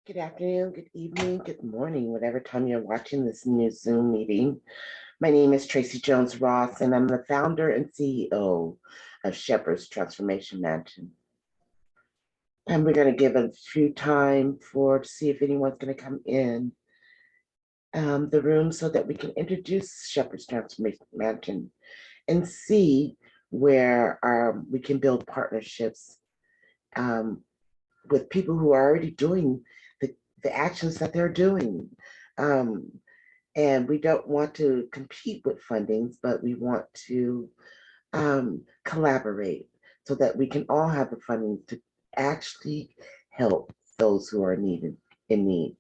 Good afternoon, good evening, good morning, whatever time you're watching this new Zoom meeting. My name is Tracy Jones Ross, and I'm the founder and CEO of Shepherd's Transformation Mansion. And we're going to give a few time to see if anyone's going to come in the room so that we can introduce Shepherd's Transformation Mansion and see where we can build partnerships with people who are already doing the actions that they're doing. Um, and we don't want to compete with fundings, but we want to collaborate so that we can all have the funding to actually help those who are in need.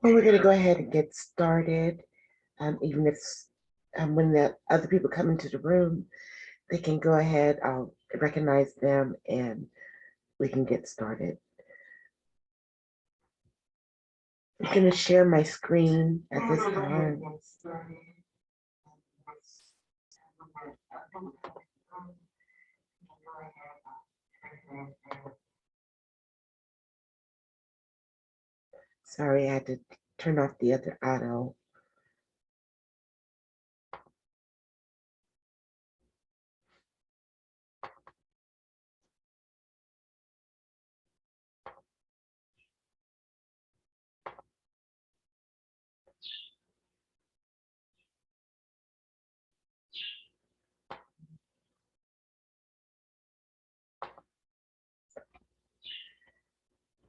Well, we're going to go ahead and get started. Even if when the other people come into the room, they can go ahead. I'll recognize them and we can get started. I'm going to share my screen at this time. Sorry, I had to turn off the other auto.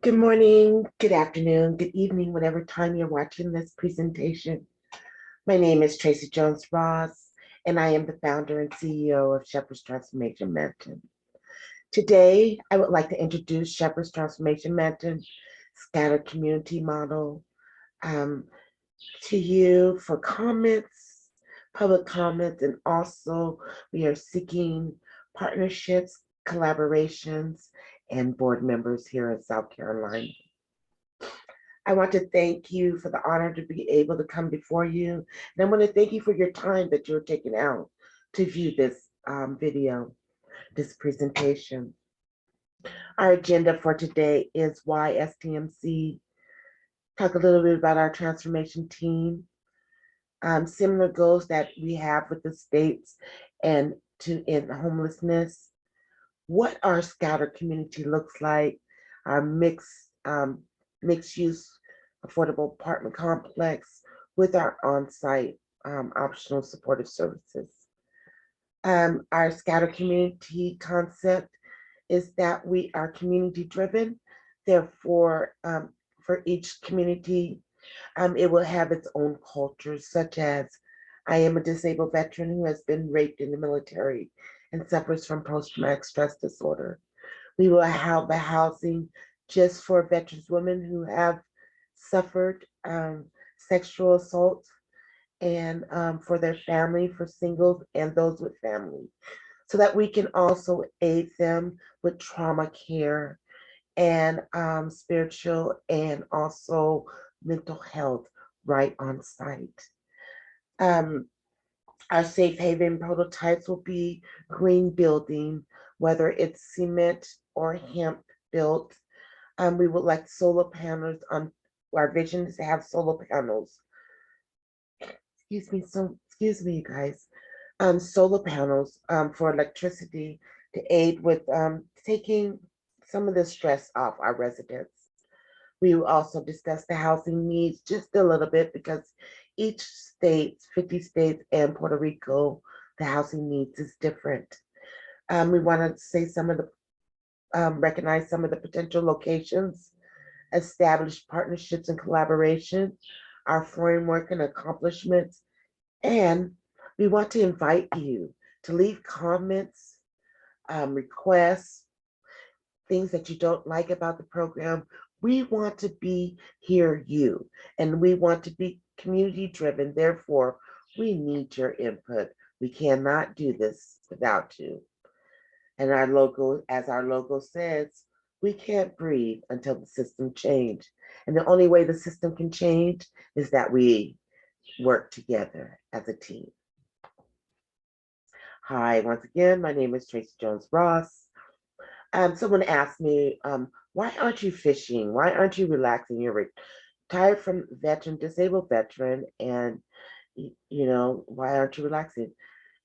Good morning, good afternoon, good evening, whatever time you're watching this presentation. My name is Tracy Jones Ross, and I am the founder and CEO of Shepherd's Transformation Mountain. Today, I would like to introduce Shepherd's Transformation Mountain Scattered Community Model um, to you for comments, public comments, and also we are seeking partnerships, collaborations, and board members here in South Carolina. I want to thank you for the honor to be able to come before you. And I want to thank you for your time that you're taking out to view this video, this presentation. Our agenda for today is why STMC, talk a little bit about our transformation team, similar goals that we have with the states and to end homelessness, what our scattered community looks like, our mixed use affordable apartment complex with our on-site optional supportive services. Our scattered community concept is that we are community driven. Therefore, for each community, it will have its own cultures, such as I am a disabled veteran who has been raped in the military and suffers from post-traumatic stress disorder. We will have a housing just for veterans women who have suffered sexual assault and for their family, for singles and those with family, so that we can also aid them with trauma care and spiritual and also mental health right on site. Um, our safe haven prototypes will be green building, whether it's cement or hemp built. We would like solar panels on, our vision is to have solar panels. Excuse me, you guys. Solar panels for electricity to aid with taking some of the stress off our residents. We will also discuss the housing needs just a little bit because each state, 50 states and Puerto Rico, the housing needs is different. We want to say some of the, recognize some of the potential locations, establish partnerships and collaboration, our framework and accomplishments, and we want to invite you to leave comments, requests, things that you don't like about the program. We want to hear you, and we want to be community driven. Therefore, we need your input. We cannot do this without you. And our logo, as our logo says, we can't breathe until the system change. And the only way the system can change is that we work together as a team. Hi, once again, my name is Tracy Jones Ross. Someone asked me, why aren't you fishing? Why aren't you relaxing? You're retired from disabled veteran, and why aren't you relaxing?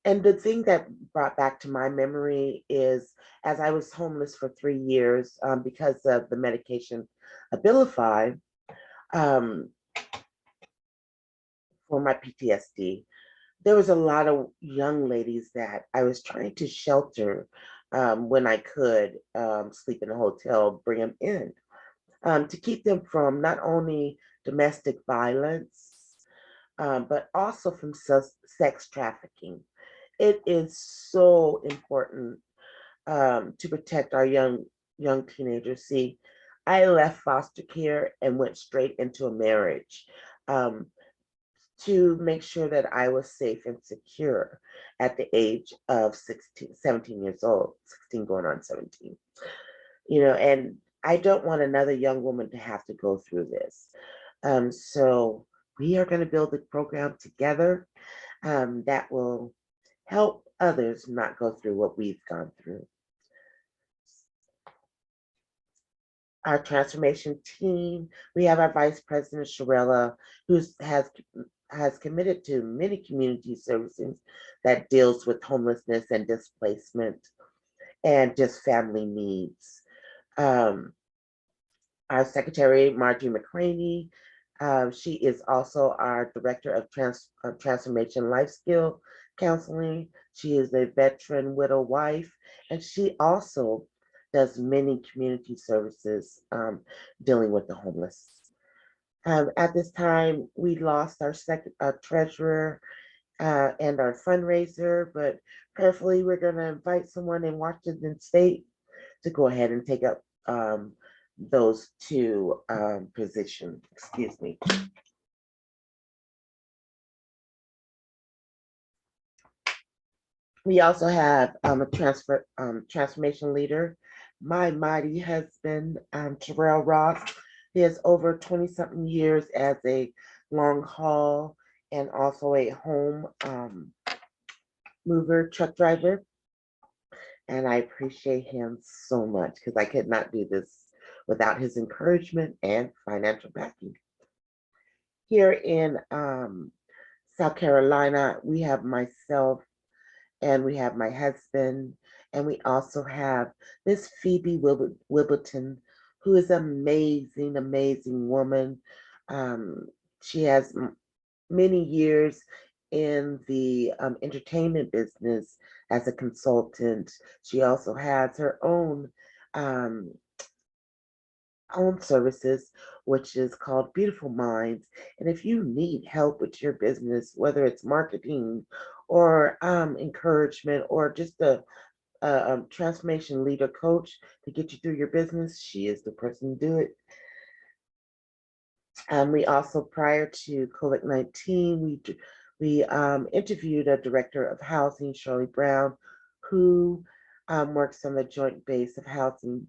And the thing that brought back to my memory is, as I was homeless for 3 years because of the medication Abilify for my PTSD, there was a lot of young ladies that I was trying to shelter when I could sleep in a hotel, bring them in to keep them from not only domestic violence, but also from sex trafficking. It is so important to protect our young teenagers. See, I left foster care and went straight into a marriage. To make sure that I was safe and secure at the age of 17 years old, 16 going on 17. And I don't want another young woman to have to go through this. So we are going to build a program together that will help others not go through what we've gone through. Our transformation team, we have our Vice President Sharella, who has committed to many community services that deals with homelessness and displacement and just family needs. Our Secretary, Margie McCraney, she is also our Director of Transformation Life Skill Counseling. She is a veteran widow wife, and she also does many community services dealing with the homeless. At this time, we lost our second treasurer and our fundraiser, but prayerfully, we're going to invite someone in Washington State to go ahead and take up those two positions. Excuse me. We also have a transformation leader, my mighty husband, Terrell Ross. He has over 20-something years as a long haul and also a home mover, truck driver. And I appreciate him so much because I could not do this without his encouragement and financial backing. Here in South Carolina, we have myself and we have my husband, and we also have Miss Phoebe Wibbleton, who is an amazing, amazing woman. She has many years in the entertainment business as a consultant. She also has her own services, which is called Beautiful Minds. And if you need help with your business, whether it's marketing or encouragement or just a transformation leader coach to get you through your business, she is the person to do it. We also, prior to COVID-19, we interviewed a director of housing, Shirley Brown, who works on the joint base of housing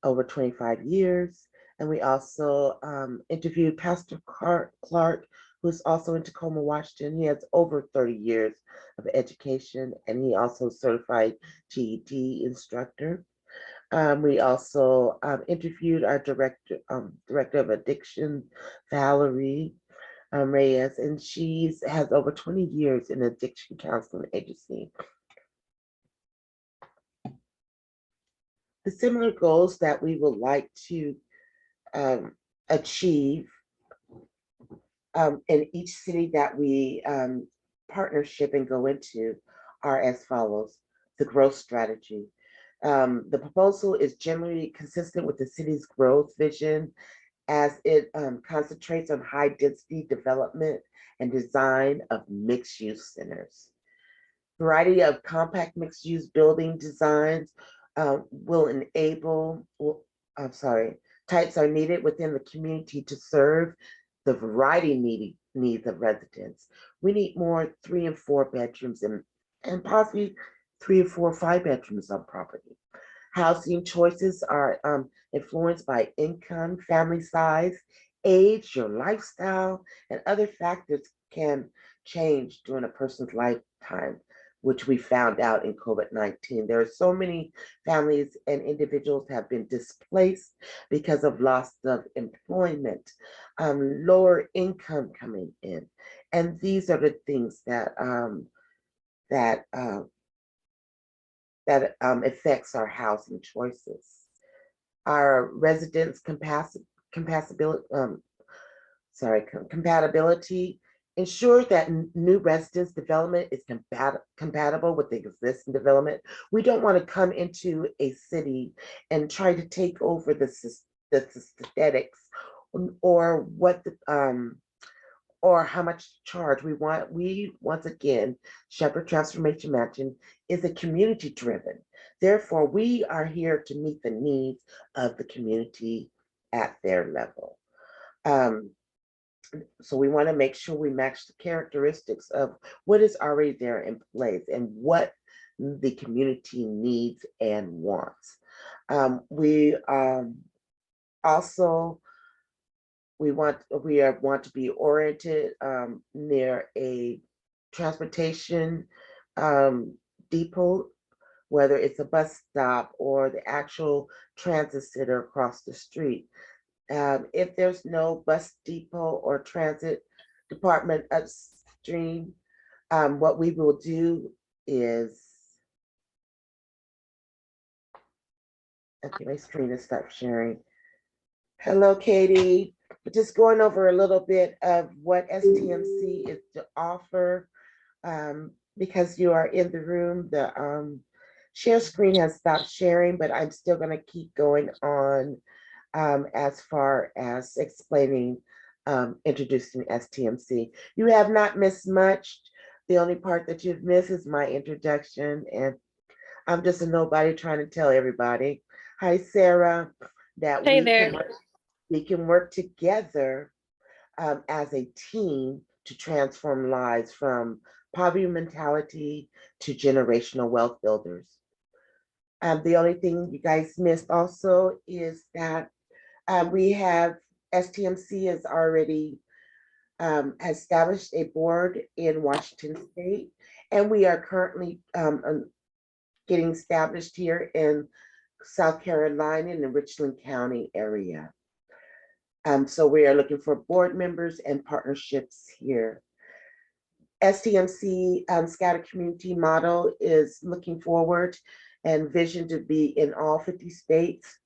over 25 years. And we also interviewed Pastor Clark, who's also in Tacoma, Washington. He has over 30 years of education, and he also certified GED instructor. We also interviewed our director of addiction, Valerie Reyes, and she has over 20 years in addiction counseling agency. The similar goals that we would like to achieve in each city that we partnership and go into are as follows. The growth strategy. The proposal is generally consistent with the city's growth vision as it concentrates on high density development and design of mixed use centers. Variety of compact mixed use building designs will enable, types are needed within the community to serve the variety needs of residents. We need more 3 and 4 bedrooms and possibly 3 or 4 or 5 bedrooms on property. Housing choices are influenced by income, family size, age, your lifestyle, and other factors can change during a person's lifetime, which we found out in COVID-19. There are so many families and individuals have been displaced because of loss of employment, lower income coming in. And these are the things that affects our housing choices. Our residents' compatibility ensure that new residence development is compatible with the existing development. We don't want to come into a city and try to take over the aesthetics or what or how much to charge. Once again, Shepherd Transformation Mansion is a community driven. Therefore, we are here to meet the needs of the community at their level. So we want to make sure we match the characteristics of what is already there in place and what the community needs and wants. We want to be oriented near a transportation depot, whether it's a bus stop or the actual transit center across the street. If there's no bus depot or transit department upstream, what we will do is, okay, my screen is stopped sharing. Hello, Katie. Just going over a little bit of what STMC is to offer, because you are in the room. Share screen has stopped sharing, but I'm still going to keep going on as far as explaining, introducing STMC. You have not missed much. The only part that you've missed is my introduction, and I'm just a nobody trying to tell everybody. Hi, Sarah, that Hey there. we can work together as a team to transform lives from poverty mentality to generational wealth builders. The only thing you guys missed also is that we have STMC has already established a board in Washington State, and we are currently getting established here in South Carolina in the Richland County area. So we are looking for board members and partnerships here. STMC Scatter Community model is looking forward and vision to be in all 50 states.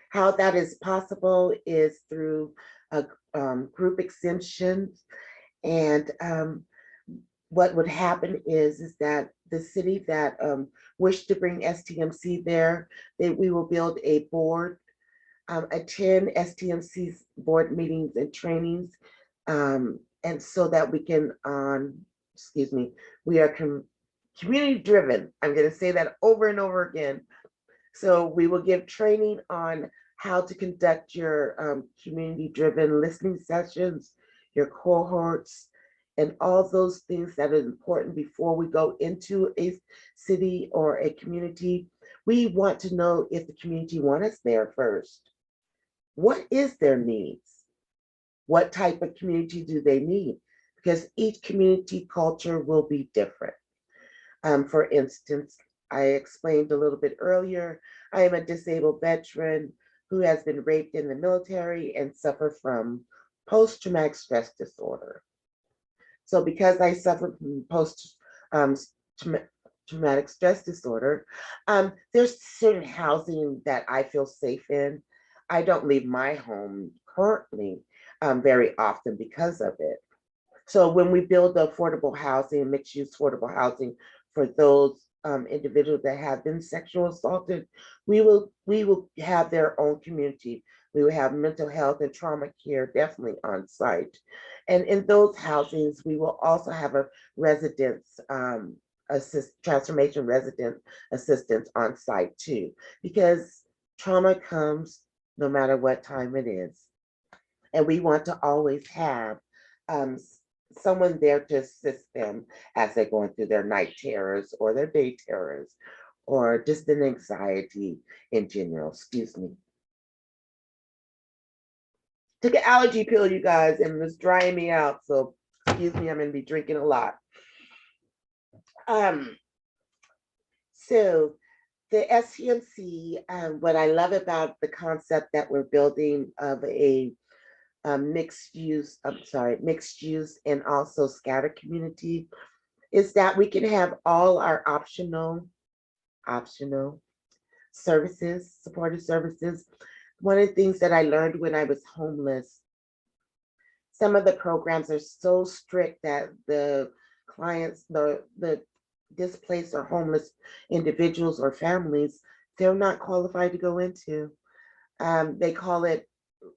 How that is possible is through a group exemptions. And what would happen is that the city that wish to bring STMC there, we will build a board, attend STMC's board meetings and trainings, and so that we can, excuse me, we are community driven. I'm going to say that over and over again. So we will give training on how to conduct your community driven listening sessions, your cohorts, and all those things that are important before we go into a city or a community. We want to know if the community want us there first. What is their needs? What type of community do they need? Because each community culture will be different. For instance, I explained a little bit earlier, I am a disabled veteran who has been raped in the military and suffer from post-traumatic stress disorder. So because I suffer from post-traumatic stress disorder, there's certain housing that I feel safe in. I don't leave my home currently very often because of it. So when we build the affordable housing, mixed use affordable housing for those individuals that have been sexual assaulted, we will have their own community. We will have mental health and trauma care definitely on site. And in those housings, we will also have a residence transformation resident assistance on site too, because trauma comes no matter what time it is. And we want to always have someone there to assist them as they're going through their night terrors or their day terrors or just an anxiety in general. Excuse me. Took an allergy pill, you guys, and it was drying me out. So excuse me, I'm gonna be drinking a lot. So the STMC, what I love about the concept that we're building of a mixed use and also scatter community is that we can have all our optional services, supportive services. One of the things that I learned when I was homeless, some of the programs are so strict that the clients, the displaced or homeless individuals or families, they're not qualified to go into. They call it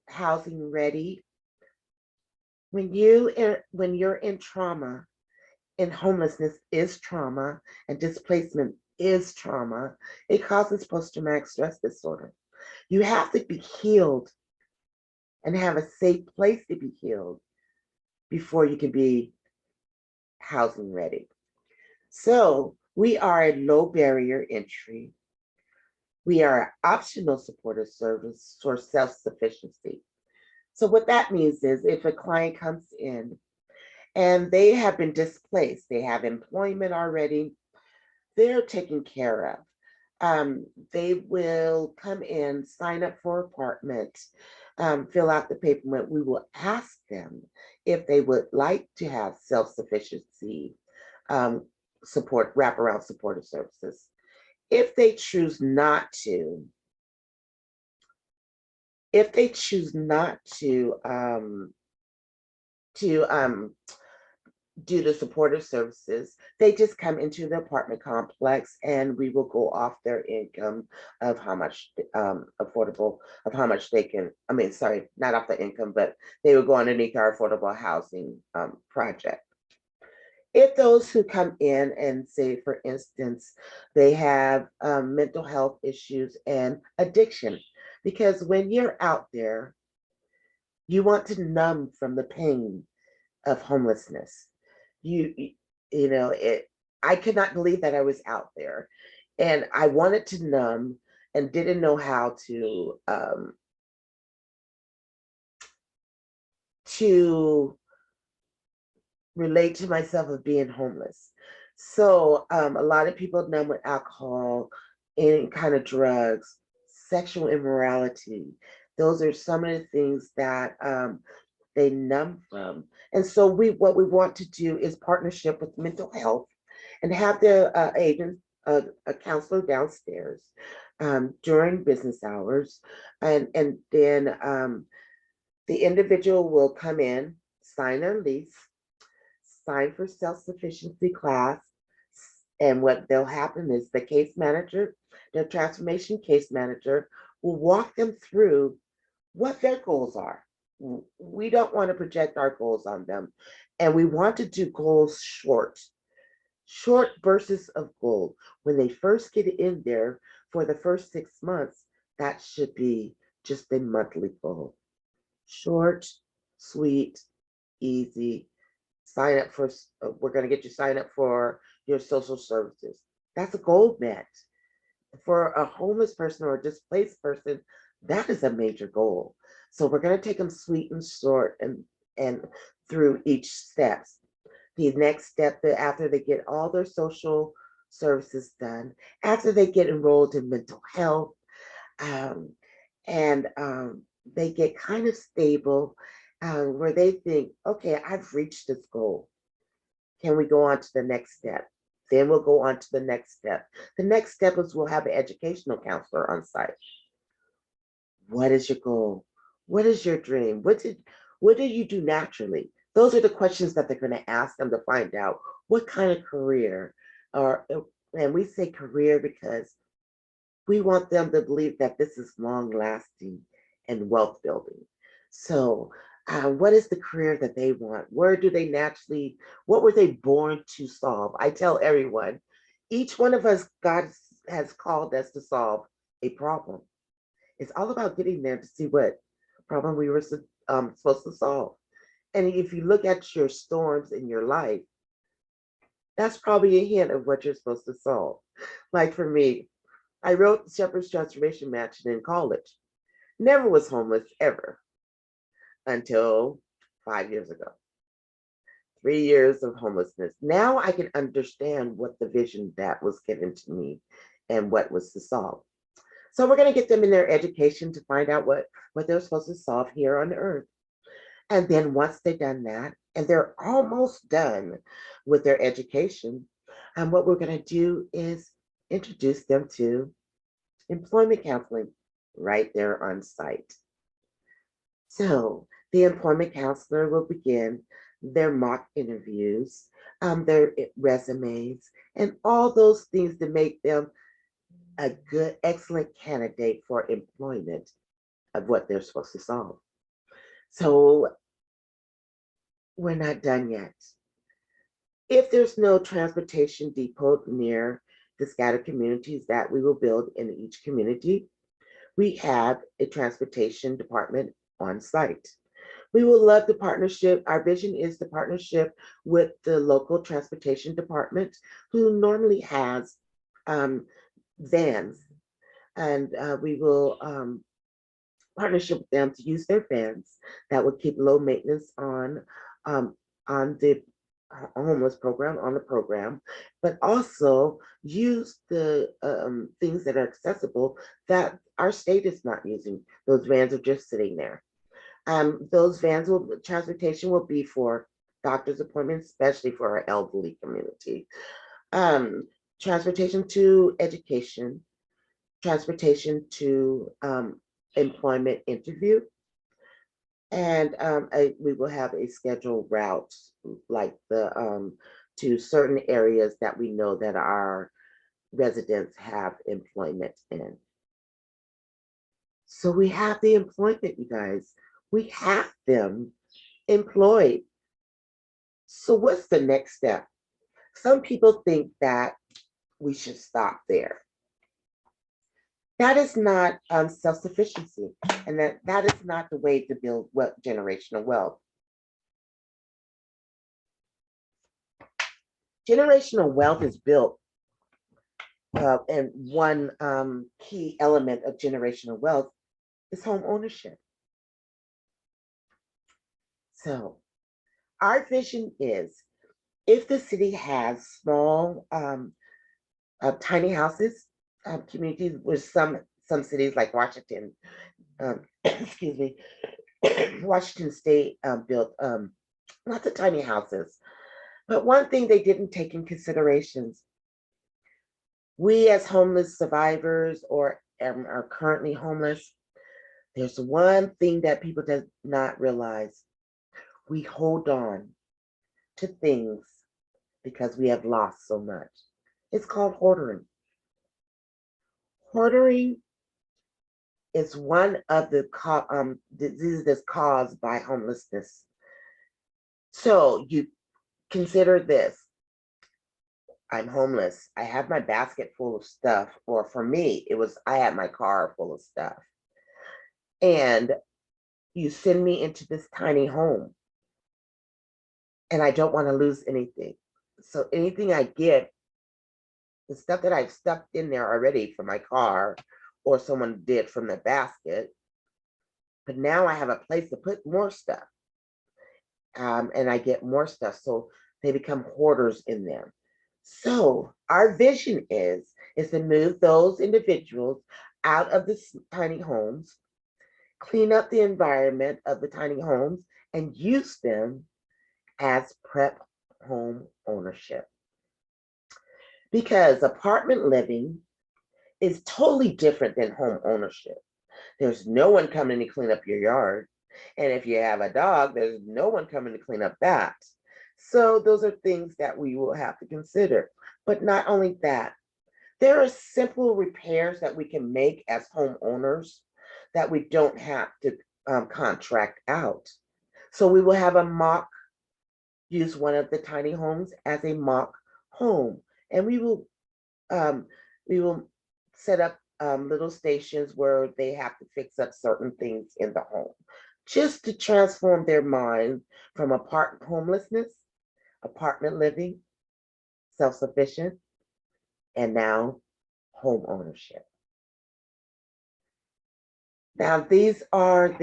housing ready. When you're in trauma, and homelessness is trauma, and displacement is trauma, it causes post-traumatic stress disorder. You have to be healed and have a safe place to be healed before you can be housing ready. So we are a low barrier entry. We are an optional supportive service for self-sufficiency. So what that means is if a client comes in and they have been displaced, they have employment already, they're taken care of. They will come in, sign up for apartment, fill out the paperwork. We will ask them if they would like to have self-sufficiency support, wraparound supportive services. If they choose not to, if they choose not to do the supportive services. They just come into the apartment complex and we will go off their income of how much affordable, of how much they can, I mean, sorry, not off the income, but they will go underneath our affordable housing project. If those who come in and say, for instance, they have mental health issues and addiction, because when you're out there, you want to numb from the pain of homelessness. You, you know, I could not believe that I was out there, and I wanted to numb and didn't know how to relate to myself of being homeless. So a lot of people numb with alcohol, any kind of drugs, sexual immorality. Those are some of the things that they numb from. And so what we want to do is partnership with mental health and have the agent, a counselor downstairs during business hours. And then the individual will come in, sign their lease, sign for self-sufficiency class. And what they'll happen is the case manager, the transformation case manager, will walk them through what their goals are. We don't want to project our goals on them. And we want to do goals short bursts of goal. When they first get in there for the first 6 months, that should be just a monthly goal. Short, sweet, easy. Sign up for, we're going to get you sign up for your social services. That's a goal met. For a homeless person or a displaced person, that is a major goal. So we're going to take them sweet and short and through each steps. The next step, after they get all their social services done, after they get enrolled in mental health, and they get kind of stable, where they think, okay, I've reached this goal. Can we go on to the next step? Then we'll go on to the next step. The next step is we'll have an educational counselor on site. What is your goal? What is your dream? What did you do naturally? Those are the questions that they're going to ask them to find out what kind of career, and we say career because we want them to believe that this is long lasting and wealth building. So what is the career that they want? Where do they naturally, what were they born to solve? I tell everyone, each one of us, God has called us to solve a problem. It's all about getting there to see what problem we were supposed to solve. And if you look at your storms in your life, that's probably a hint of what you're supposed to solve. Like for me, I wrote Shepherd's Transformation Mansion in college. Never was homeless ever until 5 years ago. 3 years of homelessness. Now I can understand what the vision that was given to me and what was to solve. So we're going to get them in their education to find out what they're supposed to solve here on earth. And then once they've done that, and they're almost done with their education, and what we're going to do is introduce them to employment counseling right there on site. So the employment counselor will begin their mock interviews, their resumes, and all those things to make them a good, excellent candidate for employment of what they're supposed to solve. So we're not done yet. If there's no transportation depot near the scattered communities that we will build in each community, we have a transportation department on site. We will love the partnership. Our vision is the partnership with the local transportation department, who normally has vans, and we will partnership with them to use their vans that will keep low maintenance on the homeless program, on the program, but also use the things that are accessible that our state is not using. Those vans are just sitting there. Those vans transportation will be for doctor's appointments, especially for our elderly community. Transportation to education, transportation to employment interview, And we will have a scheduled route, like to certain areas that we know that our residents have employment in. So we have the employment, you guys. We have them employed. So what's the next step? Some people think that we should stop there. That is not self-sufficiency, and that is not the way to build generational wealth. Generational wealth is built, and one key element of generational wealth is home ownership. So our vision is, if the city has small, tiny houses, communities, with some cities like Washington, excuse me, Washington State built lots of tiny houses. But one thing they didn't take in considerations, we as homeless survivors or are currently homeless, there's one thing that people do not realize. We hold on to things because we have lost so much. It's called hoarding. Hoarding is one of the diseases that's caused by homelessness. So you consider this. I'm homeless. I have my basket full of stuff, or for me, it was I had my car full of stuff. And you send me into this tiny home, and I don't want to lose anything. So anything I get, the stuff that I've stuffed in there already for my car, or someone did from the basket, but now I have a place to put more stuff. And I get more stuff. So they become hoarders in them. So our vision is to move those individuals out of the tiny homes, clean up the environment of the tiny homes, and use them as prep home ownership. Because apartment living is totally different than home ownership. There's no one coming to clean up your yard. And if you have a dog, there's no one coming to clean up that. So those are things that we will have to consider. But not only that, there are simple repairs that we can make as homeowners that we don't have to contract out. So we will have use one of the tiny homes as a mock home. And we will set up little stations where they have to fix up certain things in the home, just to transform their mind from homelessness, apartment living, self-sufficient, and now home ownership. Now, these are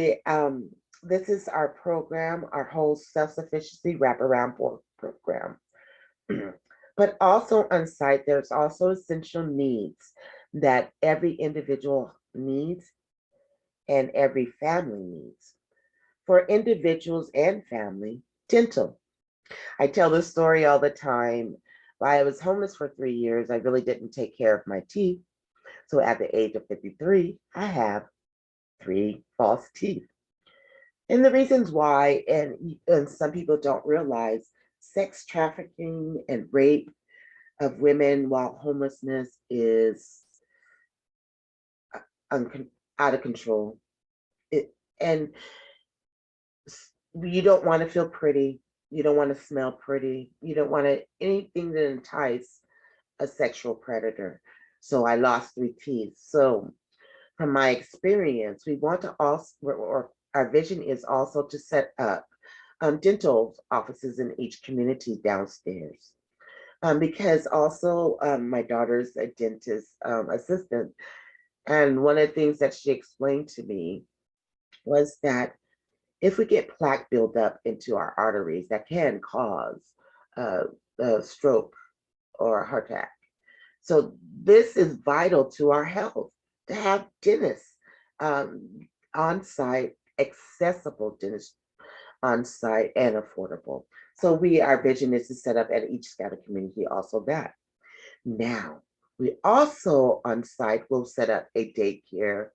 this is our program, our whole self-sufficiency wraparound program. But also on site, there's also essential needs that every individual needs and every family needs. For individuals and family, dental. I tell this story all the time. While I was homeless for 3 years, I really didn't take care of my teeth. So at the age of 53, I have 3 false teeth. And the reasons why, and some people don't realize, sex trafficking and rape of women while homelessness is out of control. And you don't want to feel pretty. You don't want to smell pretty. You don't want anything that entice a sexual predator. So I lost 3 teeth. So from my experience, we want to also, or our vision is also to set up dental offices in each community downstairs. Because also my daughter's a dentist assistant. And one of the things that she explained to me was that if we get plaque buildup into our arteries, that can cause a stroke or a heart attack. So this is vital to our health, to have dentists on-site, accessible dentists on-site and affordable. So our vision is to set up at each scattered community also that. Now, we also on-site will set up a daycare,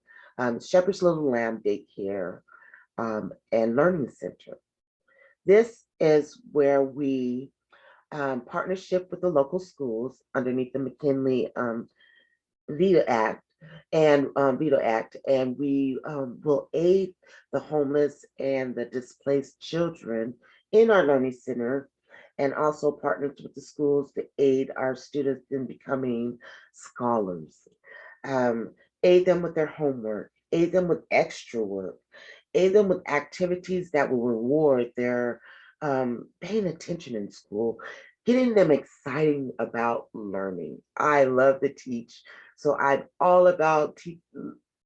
Shepherd's Little Lamb daycare, and Learning Center. This is where we partnership with the local schools underneath the McKinley Veto Act and we will aid the homeless and the displaced children in our learning center, and also partners with the schools to aid our students in becoming scholars, um, aid them with their homework, aid them with extra work, aid them with activities that will reward their paying attention in school, getting them excited about learning. I love to teach, so I'm all about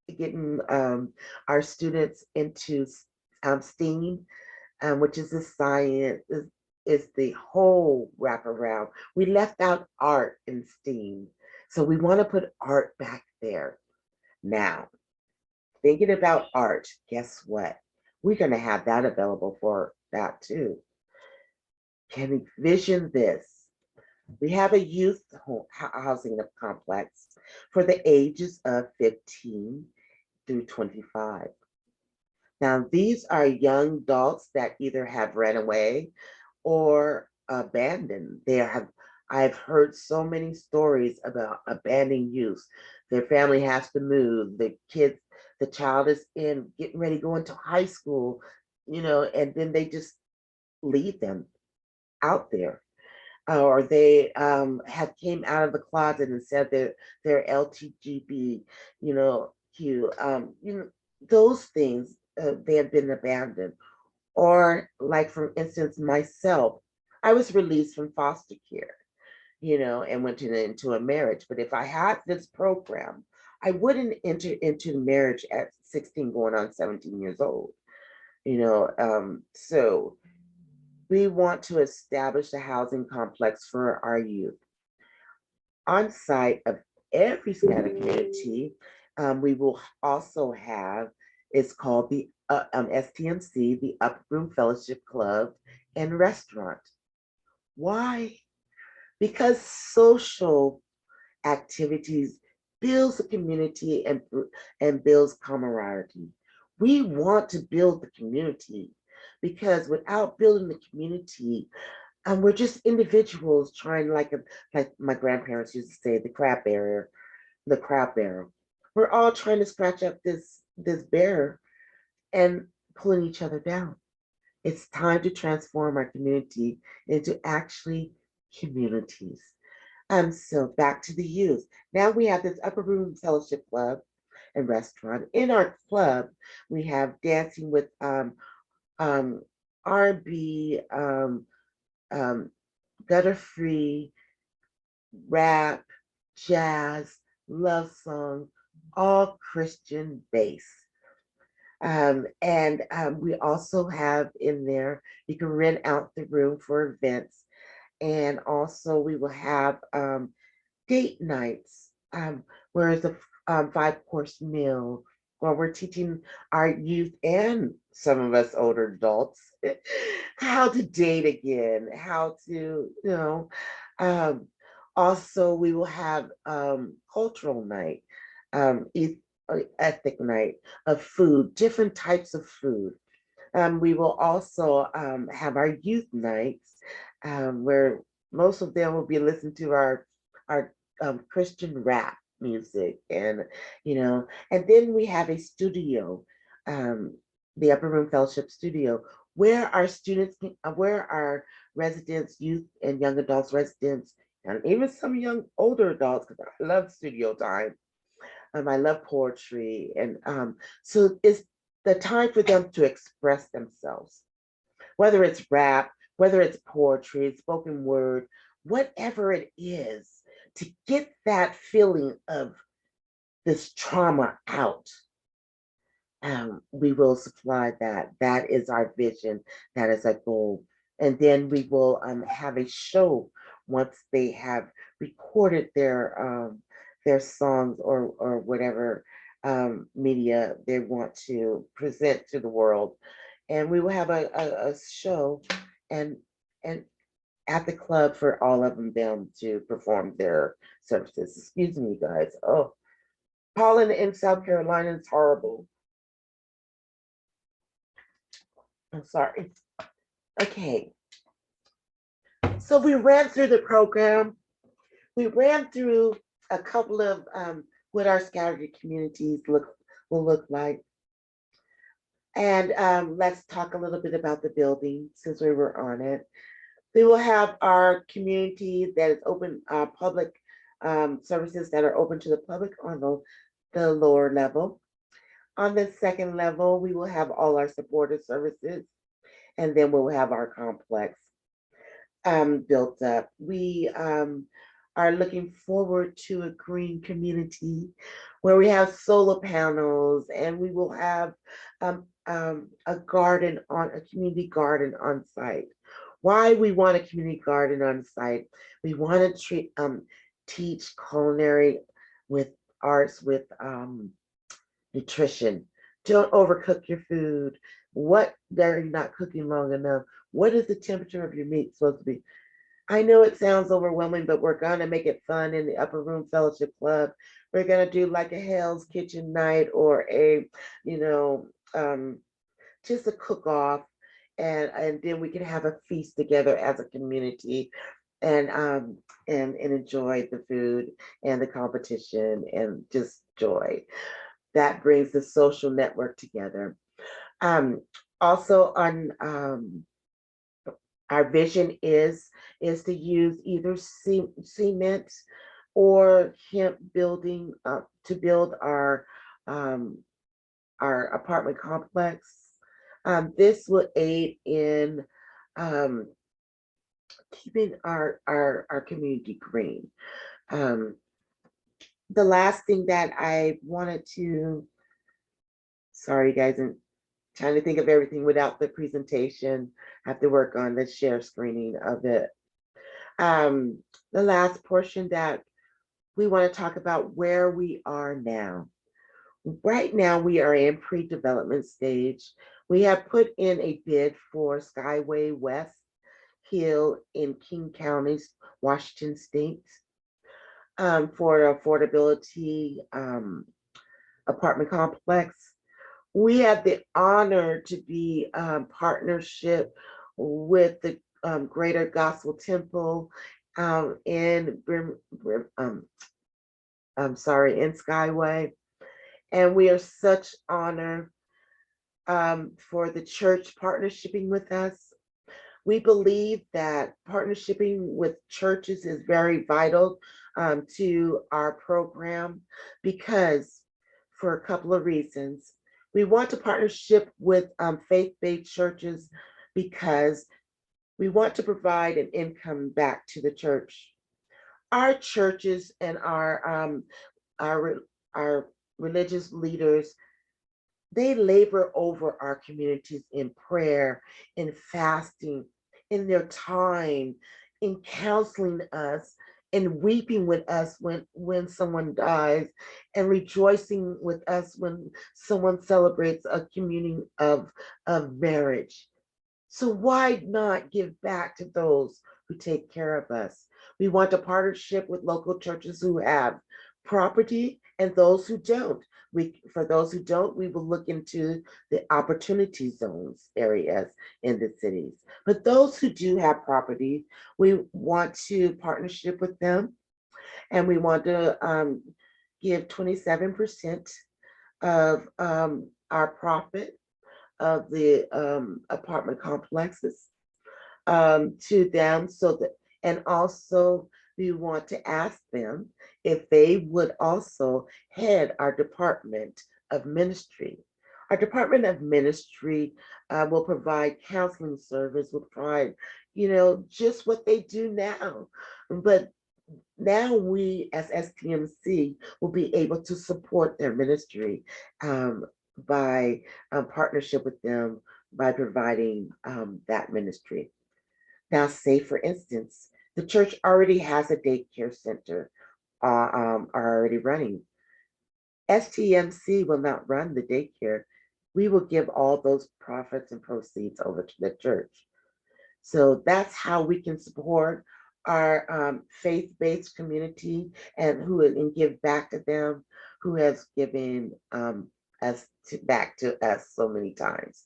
getting our students into STEAM, which is the science, is the whole wraparound. We left out art in STEAM, so we want to put art back there. Now, thinking about art, guess what? We're going to have that available for that too. Can you vision this? We have a youth housing complex for the ages of 15 through 25. Now, these are young adults that either have ran away or abandoned. I've heard so many stories about abandoned youth. Their family has to move. The child is getting ready to go into high school, and then they just leave them out there. Or they have came out of the closet and said that they're LTGB, those things, they have been abandoned. Or like, for instance, myself, I was released from foster care, and went into a marriage. But if I had this program, I wouldn't enter into marriage at 16 going on 17 years old, so we want to establish a housing complex for our youth. On site of every STATA community, we will also have, it's called the STMC, the Upper Room Fellowship Club and Restaurant. Why? Because social activities builds a community and builds camaraderie. We want to build the community, because without building the community, we're just individuals trying, like my grandparents used to say, the crab barrel. We're all trying to scratch up this bear and pulling each other down. It's time to transform our community into actually communities. So back to the youth. Now we have this Upper Room Fellowship Club and Restaurant. In our club, we have dancing with R&B, gutter free, rap, jazz, love song, all Christian based. And we also have in there, you can rent out the room for events. And also we will have date nights, where it's a 5-course meal, where we're teaching our youth and some of us older adults how to date again, how to, also we will have cultural night, ethnic night of food, different types of food. We will also have our youth nights, where most of them will be listening to our Christian rap music, and then we have a studio, um, the Upper Room Fellowship Studio, where our students, where our residents, youth and young adults residents, and even some young older adults, because I love studio time. I love poetry, and so it's the time for them to express themselves, whether it's rap, whether it's poetry, spoken word, whatever it is, to get that feeling of this trauma out. We will supply that. That is our vision. That is our goal. And then we will have a show once they have recorded their songs or whatever media they want to present to the world. And we will have a show and and at the club for all of them to perform their services. Excuse me, guys. Oh, pollen in South Carolina is horrible. I'm sorry. Okay. So we ran through the program. We ran through a couple of what our scattered communities will look like. And let's talk a little bit about the building since we were on it. We will have our community that is open, public services that are open to the public on the lower level. On the second level, we will have all our supportive services, and then we'll have our complex built up. We are looking forward to a green community where we have solar panels, and we will have a garden a community garden on site. Why we want a community garden on site? We want to teach culinary with arts with nutrition. Don't overcook your food. What they're not cooking long enough. What is the temperature of your meat supposed to be? I know it sounds overwhelming, but we're gonna make it fun in the Upper Room Fellowship Club. We're gonna do like a Hell's Kitchen night or a, you know, just a cook-off, and then we can have a feast together as a community, and enjoy the food and the competition and just joy. That brings the social network together. Um, Also on our vision is to use either cement or hemp building to build our apartment complex. This will aid in um, keeping our community green. Um, the last thing that I wanted to, sorry guys, I'm trying to think of everything without the presentation. I have to work on the share screening of it. The last portion that we want to talk about where we are now. Right now, we are in pre-development stage. We have put in a bid for Skyway West Hill in King County, Washington State, for an affordability apartment complex. We have the honor to be partnership with the Greater Gospel Temple in I'm sorry, in Skyway. And we are such honor for the church partnershiping with us. We believe that partnershiping with churches is very vital to our program because for a couple of reasons. We want to partnership with faith-based churches because we want to provide an income back to the church. Our churches and our, our religious leaders, they labor over our communities in prayer, in fasting, in their time, in counseling us, and weeping with us when someone dies, and rejoicing with us when someone celebrates a communion of marriage. So why not give back to those who take care of us? We want a partnership with local churches who have property and those who don't. For those who don't, we will look into the opportunity zones areas in the cities. But those who do have property, we want to partnership with them, and we want to give 27% of our profit of the apartment complexes to them, so that, and also we want to ask them if they would also head our Department of Ministry. Our Department of Ministry will provide counseling service, will provide, just what they do now. But now we as STMC will be able to support their ministry by partnership with them by providing that ministry. Now, say for instance, the church already has a daycare center are already running. STMC will not run the daycare. We will give all those profits and proceeds over to the church. So that's how we can support our faith-based community and give back to them who has given back to us so many times.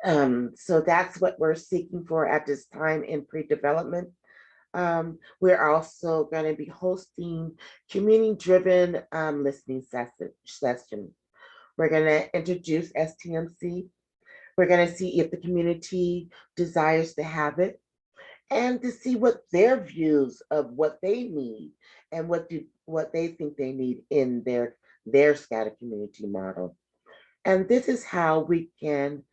So that's what we're seeking for at this time in pre-development. We're also going to be hosting community-driven listening session. We're going to introduce STMC. We're going to see if the community desires to have it and to see what their views of what they need and what they think they need in their scattered community model. And this is how we can,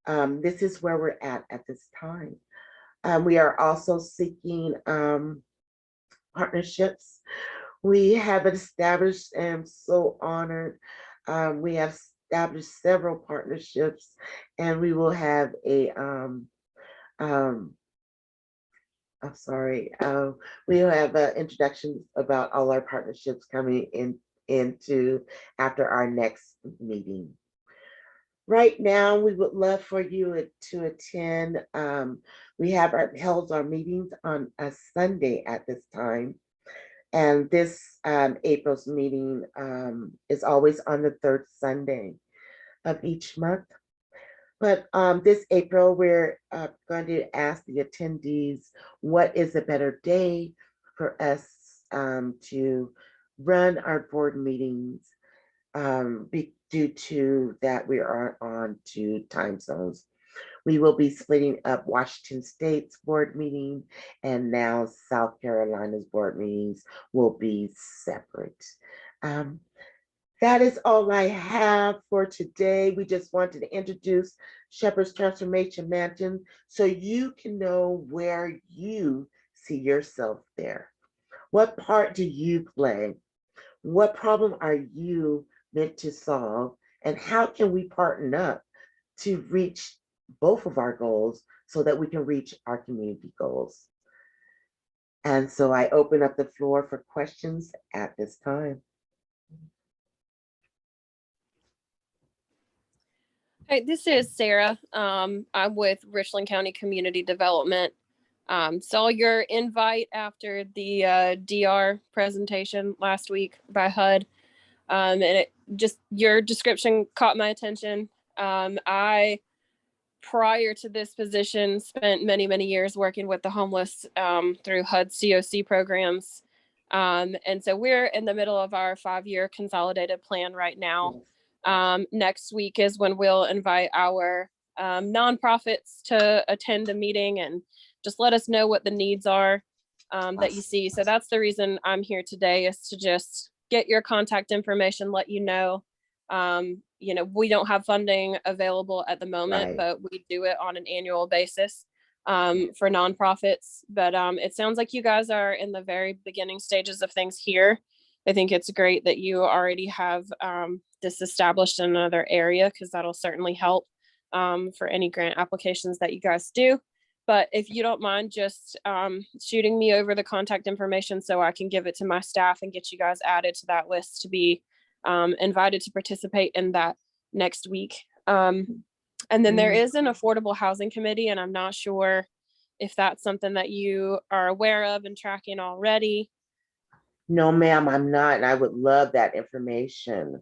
this is where we're at this time. We are also seeking partnerships. We have established, and I'm so honored, we have established several partnerships, and we will have a, um, I'm sorry, we'll have introductions about all our partnerships coming into after our next meeting. Right now, we would love for you to attend. We have held our meetings on a Sunday at this time. And this April's meeting is always on the third Sunday of each month. But this April, we're going to ask the attendees, what is a better day for us to run our board meetings due to that we are on 2 time zones. We will be splitting up Washington State's board meeting, and now South Carolina's board meetings will be separate. That is all I have for today. We just wanted to introduce Shepherd's Transformation Mansion so you can know where you see yourself there. What part do you play? What problem are you meant to solve? And how can we partner up to reach both of our goals so that we can reach our community goals? And so I open up the floor for questions at this time. Hi, this is Sarah. I'm with Richland County Community Development. Saw your invite after the DR presentation last week by HUD. And it just, your description caught my attention. I, prior to this position, spent many, many years working with the homeless through HUD COC programs. And so we're in the middle of our 5-year consolidated plan right now. Next week is when we'll invite our nonprofits to attend a meeting and just let us know what the needs are that you see. So that's the reason I'm here today, is to just get your contact information, let you know. You know, we don't have funding available at the moment, Right. but we do it on an annual basis for nonprofits. But it sounds like you guys are in the very beginning stages of things here. I think it's great that you already have this established in another area, because that'll certainly help for any grant applications that you guys do. But if you don't mind just shooting me over the contact information so I can give it to my staff and get you guys added to that list to be invited to participate in that next week. And then there is an affordable housing committee, and I'm not sure if that's something that you are aware of and tracking already. No, ma'am, I'm not, and I would love that information.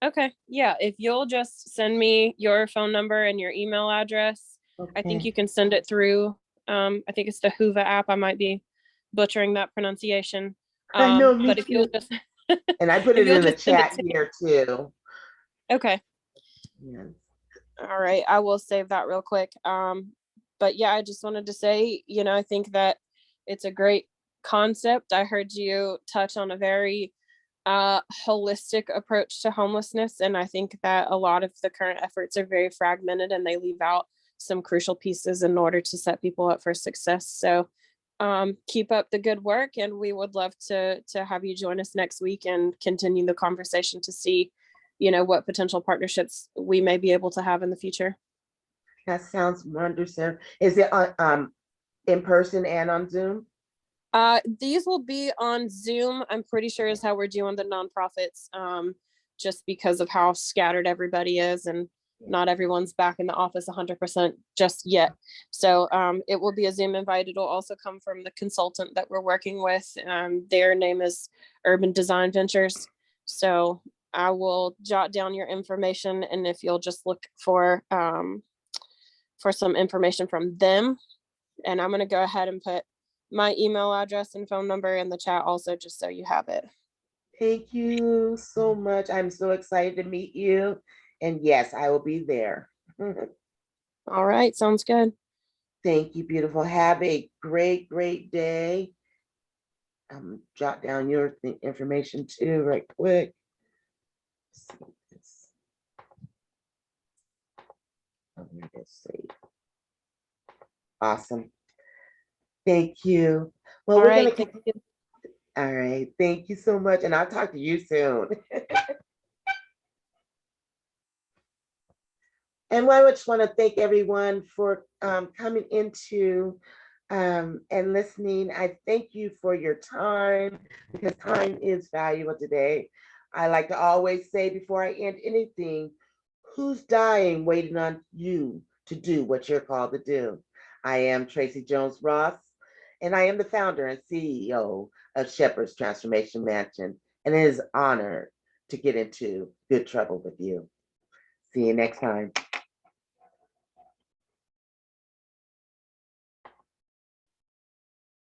Okay, yeah, if you'll just send me your phone number and your email address, I think Okay. you can send it through. I think it's the Hoover app. I might be butchering that pronunciation. I know, me But if you'll too. just And I put if it you'll in the just send it chat to me. here too. Okay. Yes. All right, I will save that real quick. But yeah, I just wanted to say, you know, I think that it's a great concept. I heard you touch on a very holistic approach to homelessness, and I think that a lot of the current efforts are very fragmented and they leave out some crucial pieces in order to set people up for success. So keep up the good work, and we would love to have you join us next week and continue the conversation to see, you know, what potential partnerships we may be able to have in the future. That sounds wonderful. Is it on in person and on Zoom? These will be on Zoom. I'm pretty sure is how we're doing the nonprofits, just because of how scattered everybody is and not everyone's back in the office 100% just yet. So it will be a Zoom invite. It'll also come from the consultant that we're working with. Their name is Urban Design Ventures. So I will jot down your information, and if you'll just look for for some information from them. And I'm going to go ahead and put my email address and phone number in the chat also, just so you have it. Thank you so much. I'm so excited to meet you. And yes, I will be there. All right, sounds good. Thank you, beautiful. Have a great, great day. Jot down your information too, right quick. Let's see. Awesome. Thank you. Well, All we're right, gonna. All right. Thank you so much, and I'll talk to you soon. And I just want to thank everyone for coming into and listening. I thank you for your time, because time is valuable today. I like to always say before I end anything, who's dying waiting on you to do what you're called to do? I am Tracy Jones Ross, and I am the founder and CEO of Shepherd's Transformation Mansion, and it is an honor to get into good trouble with you. See you next time.